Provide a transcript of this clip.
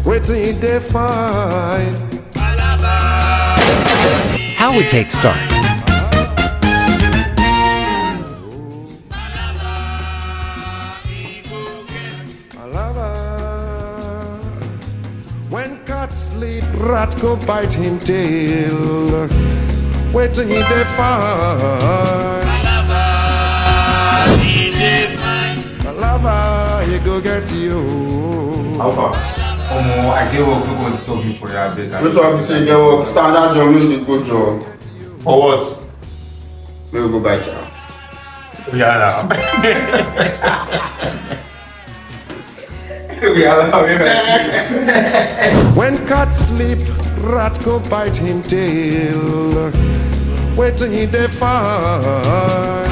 Wait till they find. How would Take start? When cat sleep, rat go bite him tail. Wait till they find. Palava, he go get you. Alpha. I gave up people to stop me for your bed. Which one you say get work? Standard job, you need good job. For what? We will go back now. Yeah, now. We are now. When cat sleep, rat go bite him tail. Wait till they find.